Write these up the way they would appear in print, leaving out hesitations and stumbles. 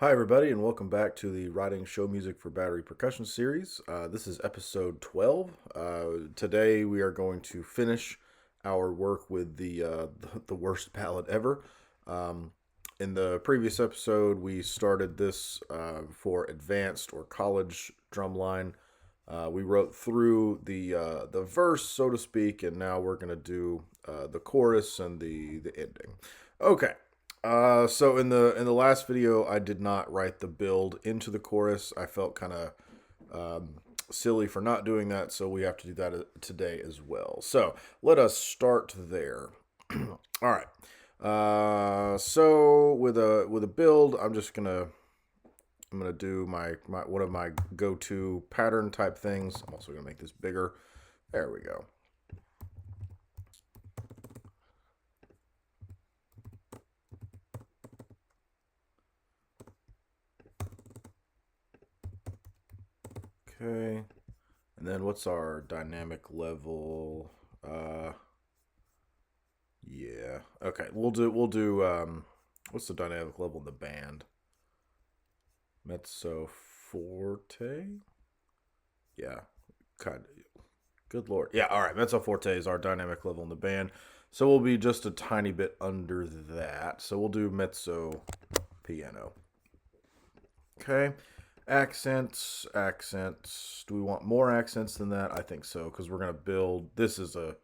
Hi, everybody, and welcome back to the Writing Show Music for Battery Percussion series. This is episode 12. Today, we are going to finish our work with the Worst Ballad Ever. Um, in the previous episode, we started this for advanced or college drumline. We wrote through the verse, so to speak, and now we're going to do the chorus and the ending. Okay. So in the last video, I did not write the build into the chorus. I felt kind of silly for not doing that, so we have to do that today as well. So let us start there. All right. So with a build, I'm gonna do my one of my go-to pattern type things. I'm also gonna make this bigger. There we go. Okay. And then what's our dynamic level? Yeah. Okay. We'll do what's the dynamic level in the band? Mezzo forte? Yeah. Kind of. Good lord. Yeah, all right. Mezzo forte is our dynamic level in the band. So we'll be just a tiny bit under that. So we'll do mezzo piano. Okay. Accents, accents. Do we want more accents than that? I think so, because we're going to build. This is a.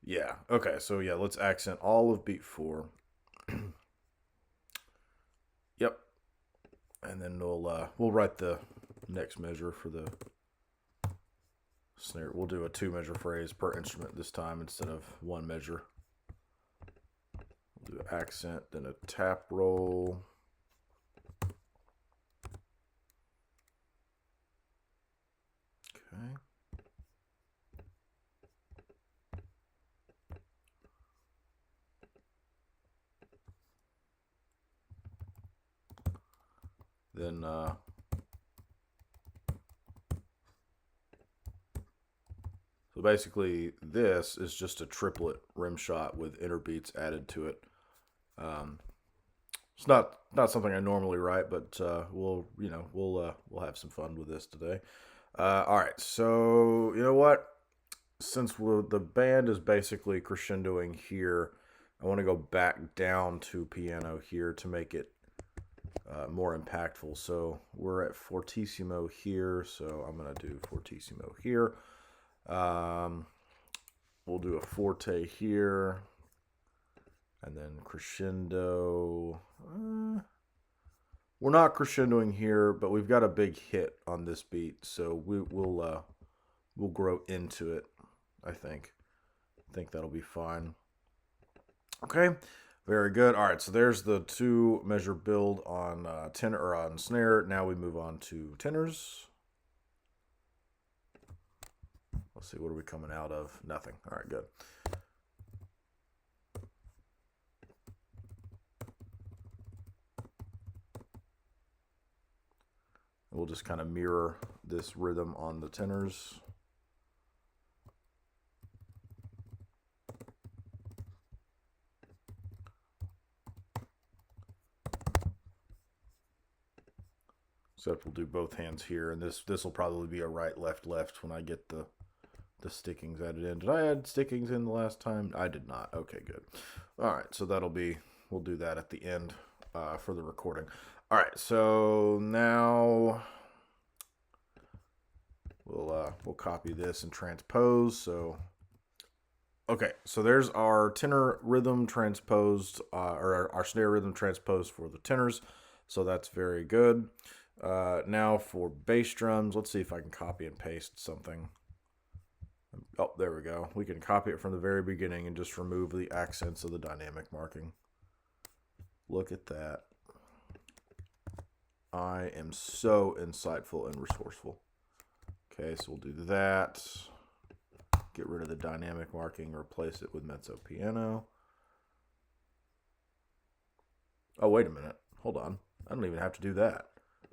Yeah. Okay. So yeah, let's accent all of beat 4. Yep. And then we'll write the next measure for the snare. We'll do a 2-measure phrase per instrument this time instead of 1 measure. We'll do an accent, then a tap roll. Okay. Then so basically this is just a triplet rim shot with inner beats added to it. Um, it's not something I normally write, but we'll have some fun with this today. All right, so you know what? Since the band is basically crescendoing here, I want to go back down to piano here to make it more impactful. So we're at fortissimo here, so I'm going to do fortissimo here. We'll do a forte here, and then crescendo. We're not crescendoing here, but we've got a big hit on this beat, so we'll grow into it. I think that'll be fine. Okay, very good. All right, so there's the 2-measure build on tenor or on snare. Now we move on to tenors. Let's see, what are we coming out of? Nothing. All right, good. We'll just kind of mirror this rhythm on the tenors. Except we'll do both hands here, and this will probably be a right, left, left when I get the stickings added in. Did I add stickings in the last time? I did not. Okay, good. All right, so we'll do that at the end for the recording. All right, so now we'll copy this and transpose. So okay, so there's our tenor rhythm transposed, or our snare rhythm transposed for the tenors. So that's very good. Now for bass drums, let's see if I can copy and paste something. Oh, there we go. We can copy it from the very beginning and just remove the accents of the dynamic marking. Look at that. I am so insightful and resourceful. Okay, so we'll do that. Get rid of the dynamic marking, replace it with mezzo piano. Oh, wait a minute. Hold on. I don't even have to do that.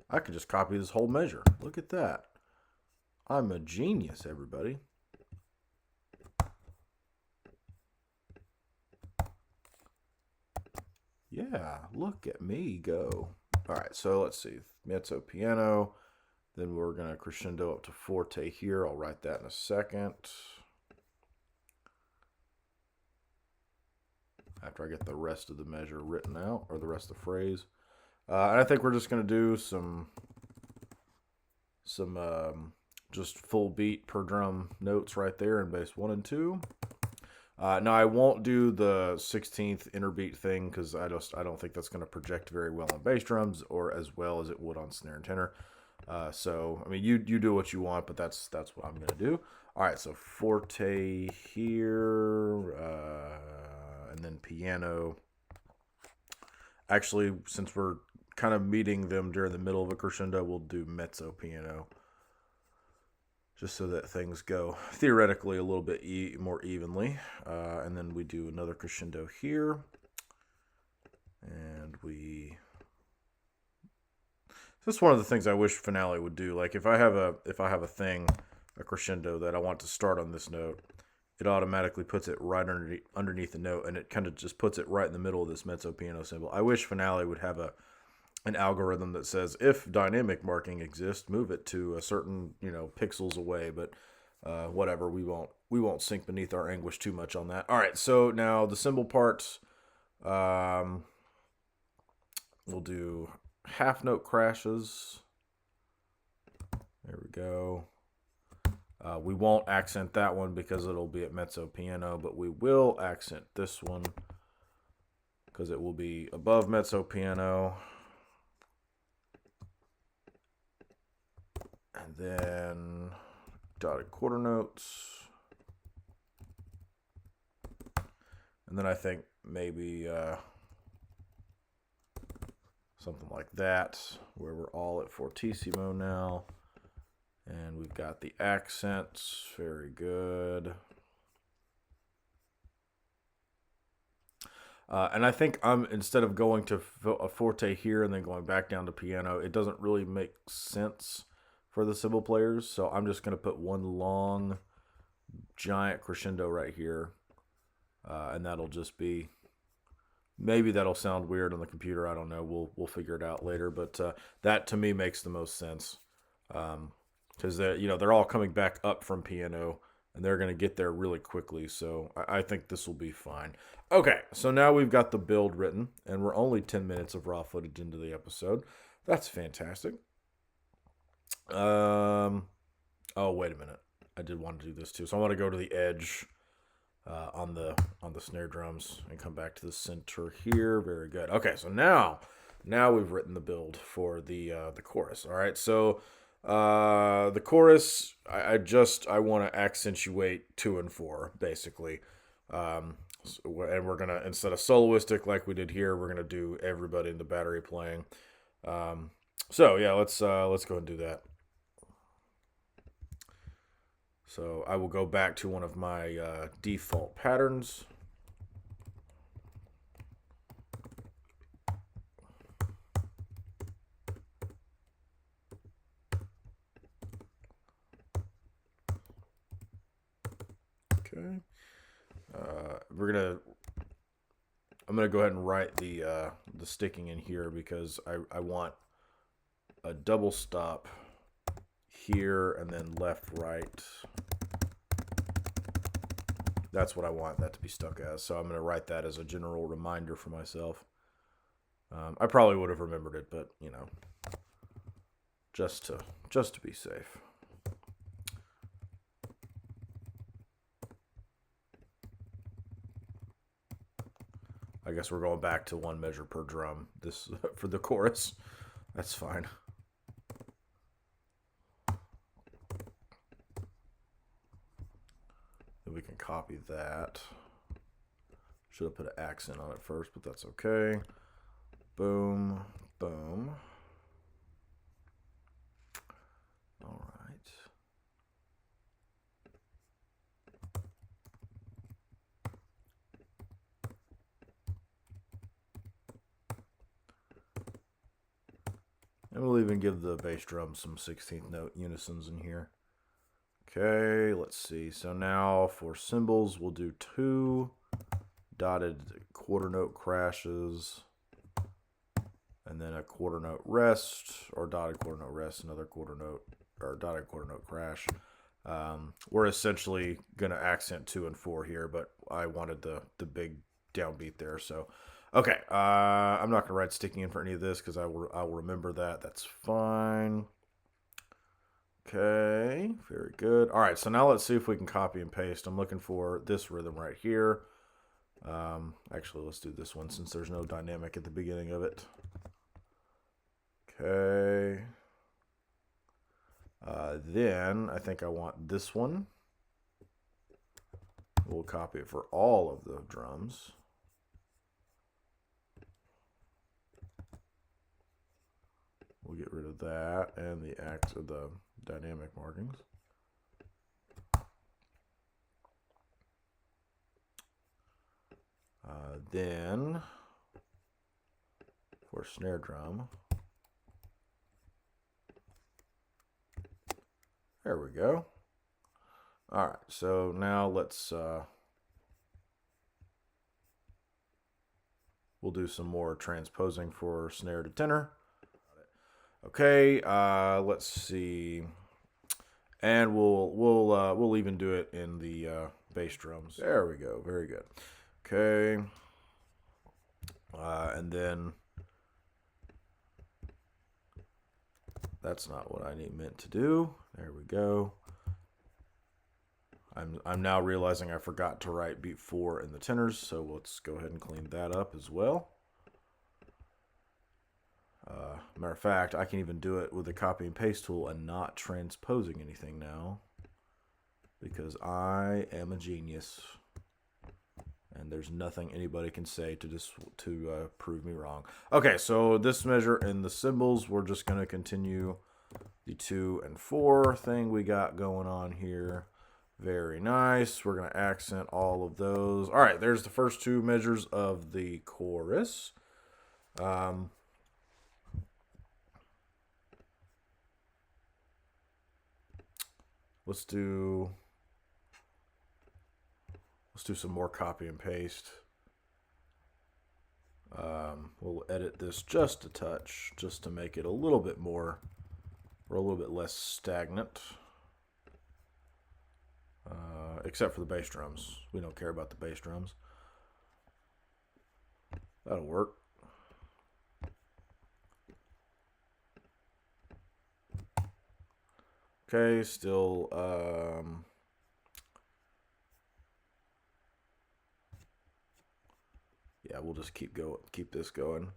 I could just copy this whole measure. Look at that. I'm a genius, everybody. Yeah, look at me go. All right, so let's see. Mezzo piano. Then we're going to crescendo up to forte here. I'll write that in a second. After I get the rest of the measure written out, or the rest of the phrase. And I think we're just going to do some just full beat per drum notes right there in bass 1 and 2. Now I won't do the 16th interbeat thing because I don't think that's going to project very well on bass drums or as well as it would on snare and tenor. So I mean you do what you want, but that's what I'm going to do. All right, so forte here, and then piano. Actually, since we're kind of meeting them during the middle of a crescendo, we'll do mezzo piano. Just so that things go theoretically a little bit more evenly. And then we do another crescendo here. And this is one of the things I wish Finale would do. Like if I have a crescendo that I want to start on this note, it automatically puts it right underneath the note, and it kind of just puts it right in the middle of this mezzo piano symbol. I wish Finale would have an algorithm that says if dynamic marking exists, move it to a certain pixels away. But whatever, we won't sink beneath our anguish too much on that. All right, so now the cymbal parts. We'll do half note crashes. There we go. We won't accent that one because it'll be at mezzo piano, but we will accent this one because it will be above mezzo piano. And then dotted quarter notes. And then I think maybe something like that, where we're all at fortissimo now. And we've got the accents. Very good. And I think instead of going to a forte here and then going back down to piano, it doesn't really make sense for the cymbal players. So I'm just going to put one long, giant crescendo right here. And that'll just be, maybe that'll sound weird on the computer. I don't know. We'll figure it out later. But that to me makes the most sense. Because they're all coming back up from piano, and they're going to get there really quickly. So I think this will be fine. Okay, so now we've got the build written, and we're only 10 minutes of raw footage into the episode. That's fantastic. Oh, wait a minute. I did want to do this too. So I want to go to the edge on the snare drums and come back to the center here. Very good. Okay, so now we've written the build for the chorus. All right, so the chorus, I want to accentuate 2 and 4 basically, and we're gonna, instead of soloistic like we did here, we're gonna do everybody in the battery playing. So yeah, let's go ahead and do that. So I will go back to one of my default patterns. Okay. I'm gonna go ahead and write the sticking in here because I want a double stop here and then left, right. That's what I want that to be stuck as. So I'm going to write that as a general reminder for myself. I probably would have remembered it, but just to be safe. I guess we're going back to 1 measure per drum this for the chorus. That's fine. We can copy that. Should have put an accent on it first, but that's okay. Boom, boom. All right. And we'll even give the bass drum some 16th note unisons in here. Okay, let's see. So now for cymbals, we'll do 2 dotted quarter note crashes. and then a quarter note rest or dotted quarter note rest, another quarter note or dotted quarter note crash. We're essentially going to accent 2 and 4 here, but I wanted the big downbeat there. So, okay, I'm not going to write sticking in for any of this because I'll remember that. That's fine. Okay, very good. All right, so now let's see if we can copy and paste. I'm looking for this rhythm right here. Actually, let's do this one since there's no dynamic at the beginning of it. Okay. Then I think I want this one. We'll copy it for all of the drums. We'll get rid of that and the dynamic markings. Then for snare drum, there we go. All right, so now let's we'll do some more transposing for snare to tenor. Okay, let's see, and we'll even do it in the bass drums. There we go, very good. Okay, and then that's not what I meant to do. There we go. I'm now realizing I forgot to write beat 4 in the tenors, so let's go ahead and clean that up as well. Matter of fact, I can even do it with the copy and paste tool and not transposing anything now because I am a genius and there's nothing anybody can say to prove me wrong. Okay, so this measure in the cymbals, we're just going to continue the 2 and 4 thing we got going on here. Very nice. We're going to accent all of those. All right, there's the first 2 measures of the chorus. Let's do some more copy and paste. We'll edit this just a touch, just to make it a little bit more, or a little bit less stagnant. Except for the bass drums. We don't care about the bass drums. That'll work. Okay, still yeah, we'll just keep this going.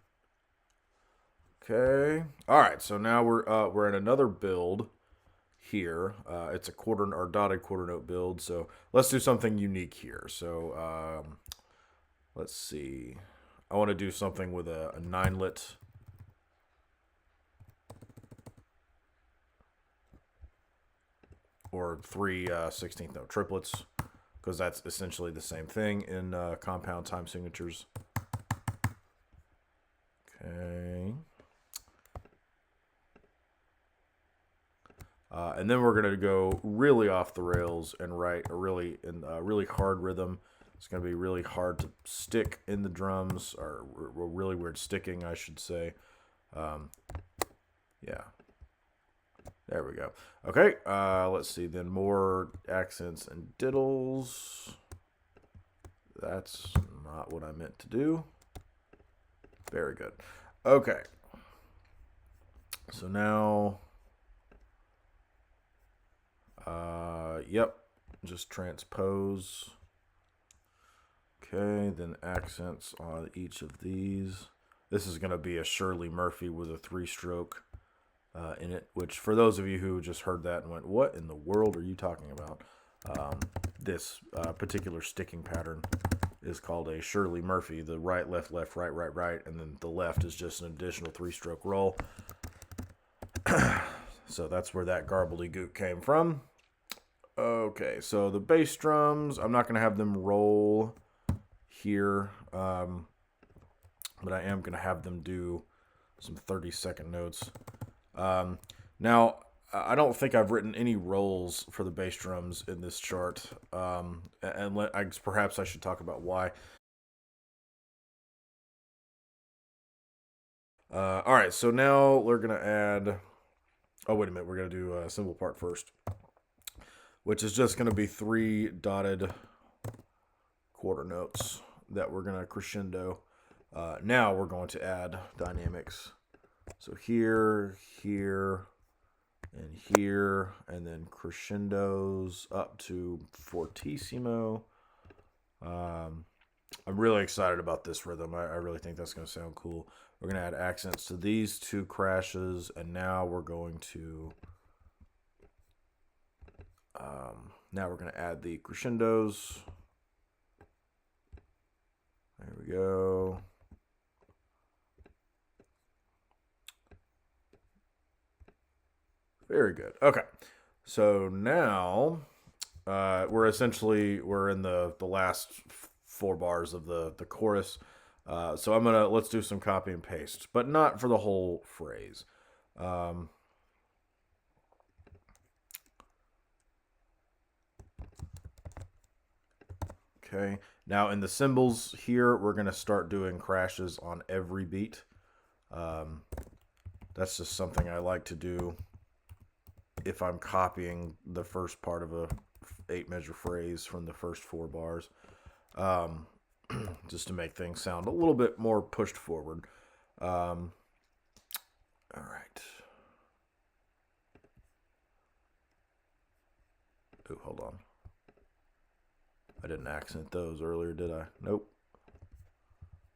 Okay. All right, so now we're in another build here. It's a quarter or dotted quarter note build, so let's do something unique here. So let's see. I want to do something with a 9-lit or 3 16th note triplets, because that's essentially the same thing in compound time signatures. Okay. And then we're going to go really off the rails and write a really hard rhythm. It's going to be really hard to stick in the drums, or really weird sticking, I should say. Yeah. There we go. Okay, let's see. Then more accents and diddles. That's not what I meant to do. Very good. Okay. So now, yep, just transpose. Okay, then accents on each of these. This is going to be a Shirley Murphy with a 3-stroke in it, which for those of you who just heard that and went, what in the world are you talking about? This particular sticking pattern is called a Shirley Murphy. The right, left, left, right, right, right, and then the left is just an additional 3-stroke roll. So that's where that garbledygook came from. Okay, so the bass drums, I'm not going to have them roll here, but I am going to have them do some 30-second notes. Now, I don't think I've written any rolls for the bass drums in this chart, and perhaps I should talk about why. All right, so now we're going to add... Oh, wait a minute. We're going to do a cymbal part first, which is just going to be 3 dotted quarter notes that we're going to crescendo. Now we're going to add dynamics. So here, here, and here, and then crescendos up to fortissimo. I'm really excited about this rhythm. I really think that's going to sound cool. We're going to add accents to these 2 crashes, and now we're going to add the crescendos. There we go. Very good. Okay, so now we're in the last 4 bars of the chorus. So let's do some copy and paste, but not for the whole phrase. Okay, now in the cymbals here, we're going to start doing crashes on every beat. That's just something I like to do if I'm copying the first part of a 8-measure phrase from the first 4 bars, just to make things sound a little bit more pushed forward. All right. Oh, hold on. I didn't accent those earlier, did I? Nope.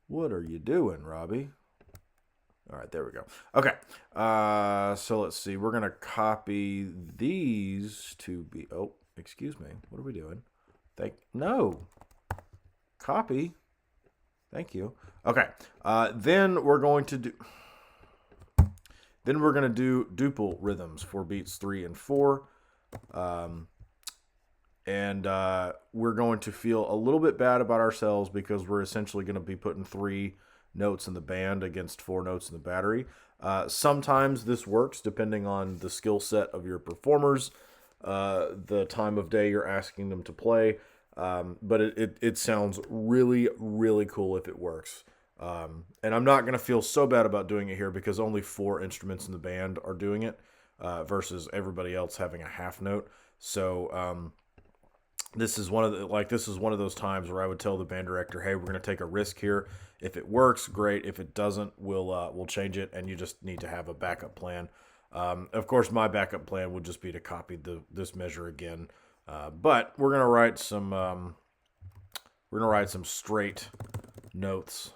What are you doing, Robbie? All right, there we go. Okay, so let's see. We're going to copy these to be... Oh, excuse me. What are we doing? No. Copy. Thank you. Okay, then we're going to do... Then we're going to do duple rhythms for beats 3 and 4. And we're going to feel a little bit bad about ourselves because we're essentially going to be putting 3 notes in the band against 4 notes in the battery. Sometimes this works depending on the skill set of your performers, the time of day you're asking them to play. But it sounds really, really cool if it works. And I'm not going to feel so bad about doing it here because only 4 instruments in the band are doing it versus everybody else having a half note. So this is one of those times where I would tell the band director, "Hey, we're going to take a risk here. If it works, great. If it doesn't, we'll change it, and you just need to have a backup plan." Of course, my backup plan would just be to copy this measure again, but we're gonna write some straight notes,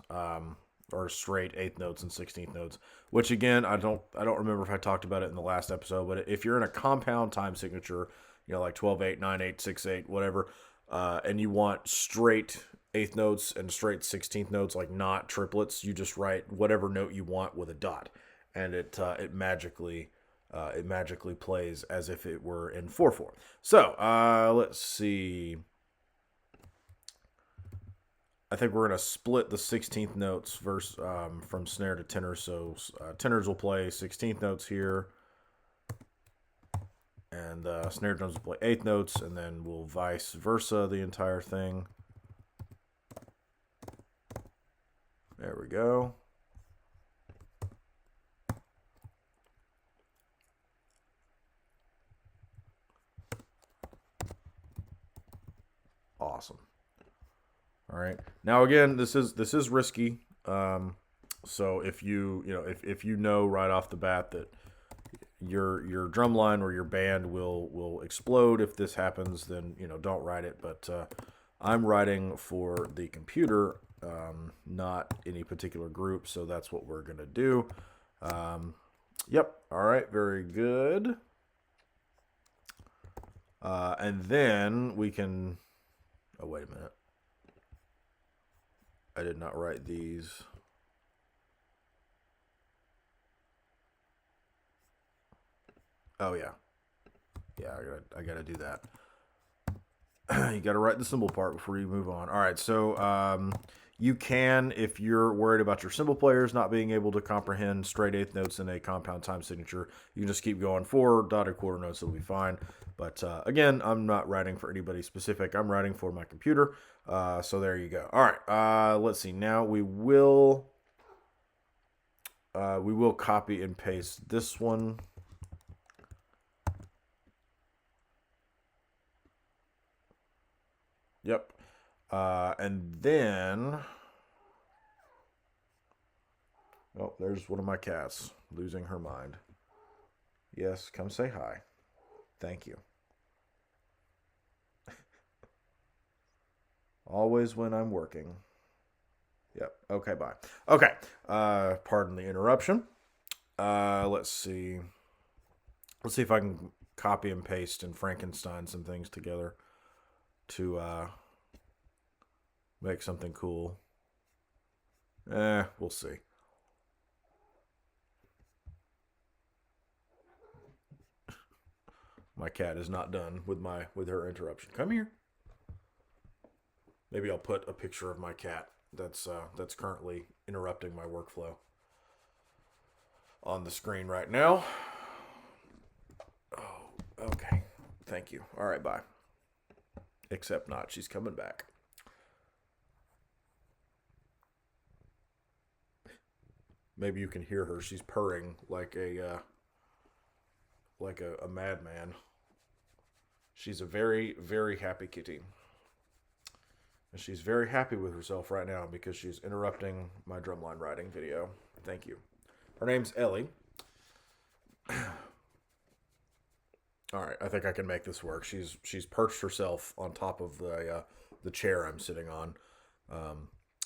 or straight 8th notes and 16th notes. Which again, I don't remember if I talked about it in the last episode, but if you're in a compound time signature, like 12/8, 9/8, 6/8, whatever, and you want straight 8th notes and straight 16th notes, like not triplets, you just write whatever note you want with a dot, and it magically plays as if it were in 4/4. So let's see. I think we're gonna split the 16th notes from snare to tenor. So tenors will play 16th notes here, and snare drums will play 8th notes, and then we'll vice versa the entire thing. There we go. Awesome. All right. Now again, this is risky. So if you know right off the bat that your drum line or your band will explode if this happens, then don't write it. But I'm writing for the computer, not any particular group, so that's what we're gonna do. Yep. All right. Very good. And then we can. Oh, wait a minute. I did not write these. Oh yeah, I gotta do that. You gotta write the cymbal part before you move on. All right, so you can, if you're worried about your cymbal players not being able to comprehend straight 8th notes in a compound time signature, you can just keep going 4 dotted quarter notes. It'll be fine. But again, I'm not writing for anybody specific. I'm writing for my computer. So there you go. All right, let's see. Now we will we will copy and paste this one. Yep. And then, oh, there's one of my cats losing her mind. Yes, come say hi. Thank you. Always when I'm working. Yep. Okay, bye. Okay. Pardon the interruption. Let's see. Let's see if I can copy and paste and Frankenstein some things together to make something cool. We'll see. My cat is not done with her interruption. Come here. Maybe I'll put a picture of my cat that's currently interrupting my workflow on the screen right now. Oh, okay. Thank you. All right, bye. Except not. She's coming back. Maybe you can hear her. She's purring like a madman. She's a very, very happy kitty. And she's very happy with herself right now because she's interrupting my drumline writing video. Thank you. Her name's Ellie. All right, I think I can make this work. She's perched herself on top of the chair I'm sitting on.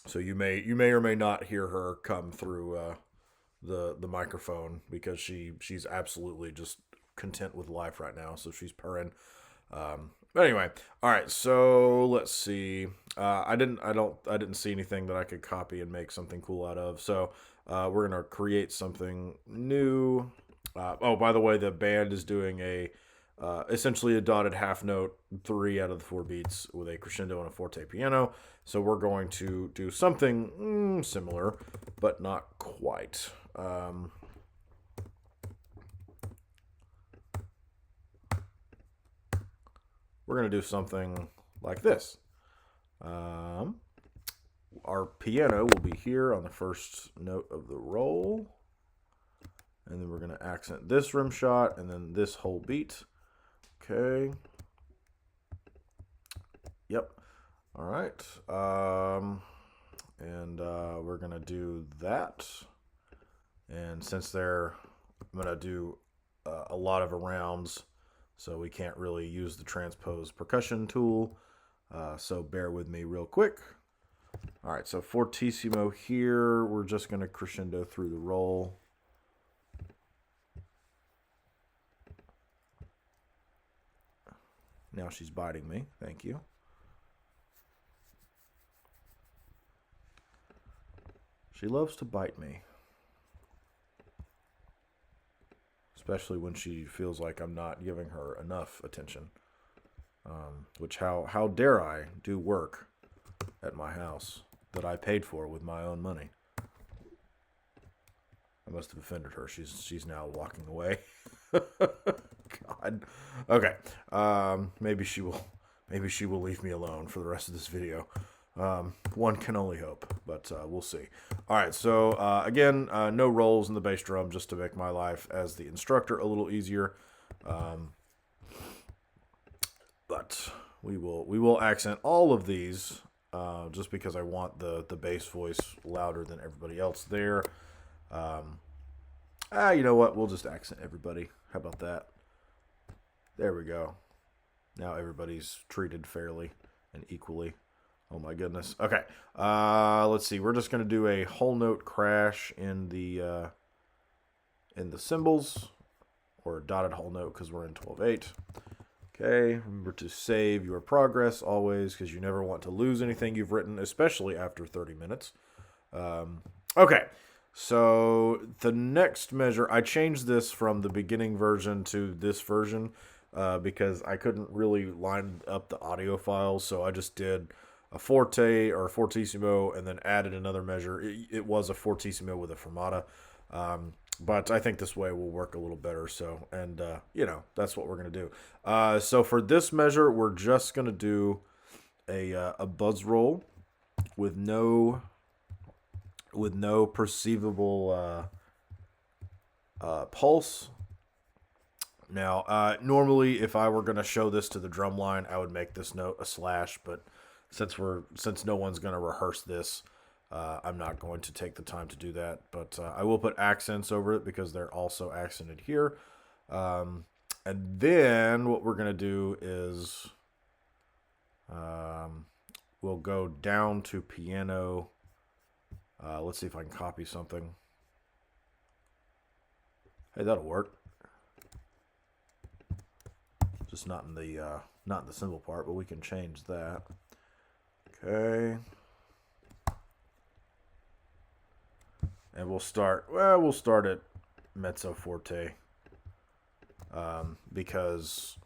So you may or may not hear her come through the microphone because she's absolutely just content with life right now. So she's purring. But anyway, all right. So let's see. I didn't see anything that I could copy and make something cool out of. So we're gonna create something new. Oh, by the way, the band is doing essentially a dotted half note, 3 out of the 4 beats with a crescendo and a forte piano. So we're going to do something similar, but not quite. We're going to do something like this. Our piano will be here on the first note of the roll. And then we're going to accent this rim shot and then this whole beat. Okay. Yep. All right. We're going to do that. And since I'm going to do a lot of arounds, so we can't really use the transpose percussion tool. So bear with me real quick. All right, so fortissimo here. We're just going to crescendo through the roll. Now she's biting me. Thank you. She loves to bite me. Especially when she feels like I'm not giving her enough attention. Which, how dare I do work at my house that I paid for with my own money? I must have offended her. She's now walking away. God. Okay. Maybe she will leave me alone for the rest of this video. One can only hope, but we'll see. All right, so again, no rolls in the bass drum just to make my life as the instructor a little easier. But we will accent all of these just because I want the bass voice louder than everybody else there. You know what? We'll just accent everybody. How about that? There we go. Now everybody's treated fairly and equally. Oh my goodness. Okay. Let's see. We're just going to do a whole note crash in the cymbals, or a dotted whole note because we're in 12/8. Okay. Remember to save your progress always because you never want to lose anything you've written, especially after 30 minutes. Okay. So the next measure, I changed this from the beginning version to this version because I couldn't really line up the audio files, so I just did a forte or a fortissimo and then added another measure. It was a fortissimo with a fermata, but I think this way will work a little better. So, and that's what we're gonna do. So for this measure, we're just gonna do a buzz roll with no perceivable pulse. Now, normally, if I were going to show this to the drum line, I would make this note a slash. But since no one's going to rehearse this, I'm not going to take the time to do that. But I will put accents over it because they're also accented here. And then what we're going to do is we'll go down to piano. Let's see if I can copy something. Hey, that'll work. Just not in the cymbal part, but we can change that. Okay. And we'll start at mezzo forte. Because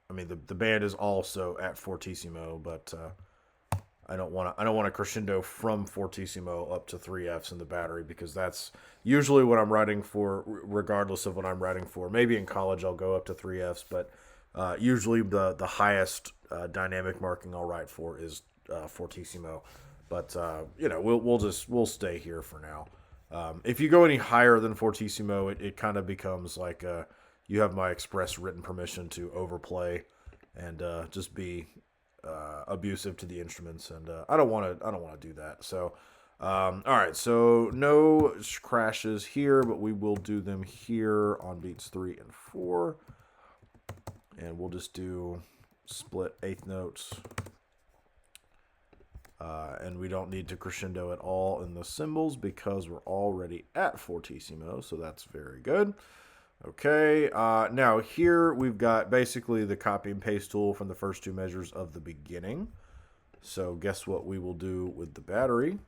I mean the band is also at fortissimo, but I don't want to crescendo from fortissimo up to 3Fs in the battery, because that's usually what I'm writing for, regardless of what I'm writing for. Maybe in college I'll go up to 3Fs, but usually the highest dynamic marking I'll write for is fortissimo. But we'll stay here for now. If you go any higher than fortissimo, it kind of becomes like you have my express written permission to overplay and just be abusive to the instruments, and I don't want to do that. So, all right. So no crashes here, but we will do them here on beats 3 and 4, and we'll just do split eighth notes. And we don't need to crescendo at all in the cymbals because we're already at fortissimo, so that's very good. Okay, now here we've got basically the copy and paste tool from the first two measures of the beginning. So guess what we will do with the battery?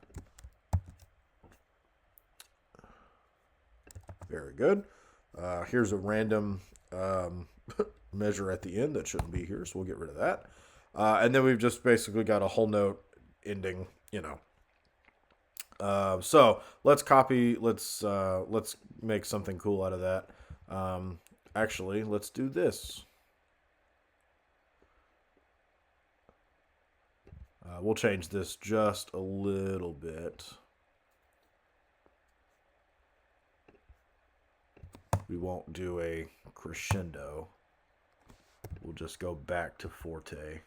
Very good. Here's a random measure at the end that shouldn't be here, so we'll get rid of that. And then we've just basically got a whole note ending, so let's make something cool out of that. Actually, let's do this. We'll change this just a little bit. We won't do a crescendo. We'll just go back to forte.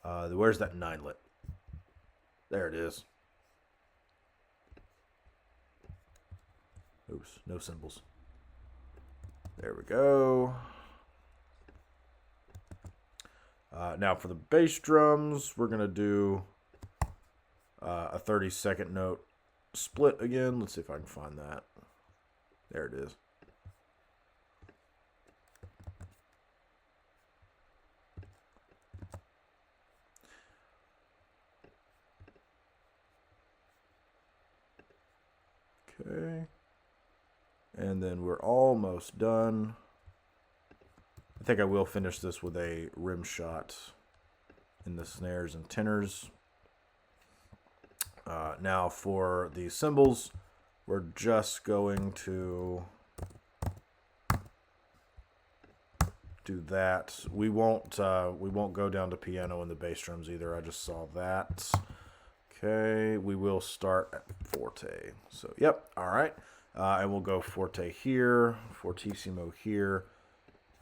Where's that 9-lit? There it is. Oops, no cymbals. There we go. Now for the bass drums, we're going to do a 30-second note split again. Let's see if I can find that. There it is. Okay. And then we're almost done. I think I will finish this with a rim shot in the snares and tenors. Now for the cymbals, we're just going to do that. We won't go down to piano in the bass drums either. I just saw that. Okay, we will start at forte. So, yep, all right. And we'll go forte here, fortissimo here.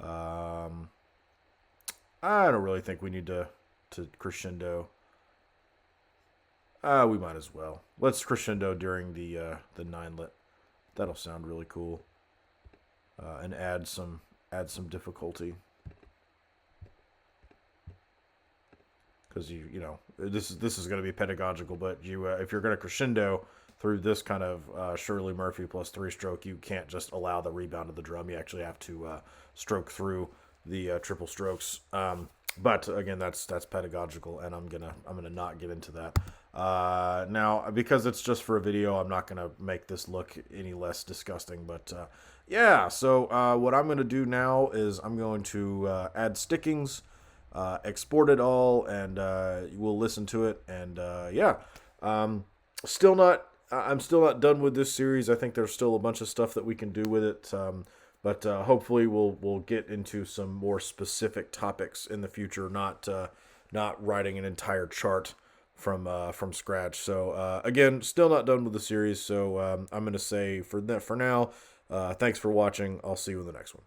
I don't really think we need to crescendo. We might as well. Let's crescendo during the 9-lit. That'll sound really cool. And add some difficulty. Because this is going to be pedagogical, but if you're going to crescendo through this kind of Shirley Murphy plus 3-stroke, you can't just allow the rebound of the drum. You actually have to stroke through the triple strokes. But again, that's pedagogical, and I'm gonna not get into that. Now, because it's just for a video, I'm not gonna make this look any less disgusting. But yeah, so what I'm gonna do now is I'm going to add stickings. Export it all, and we'll listen to it. And yeah, I'm still not done with this series. I think there's still a bunch of stuff that we can do with it. But hopefully we'll get into some more specific topics in the future. Not writing an entire chart from scratch. So again, still not done with the series. So I'm gonna say for now, thanks for watching. I'll see you in the next one.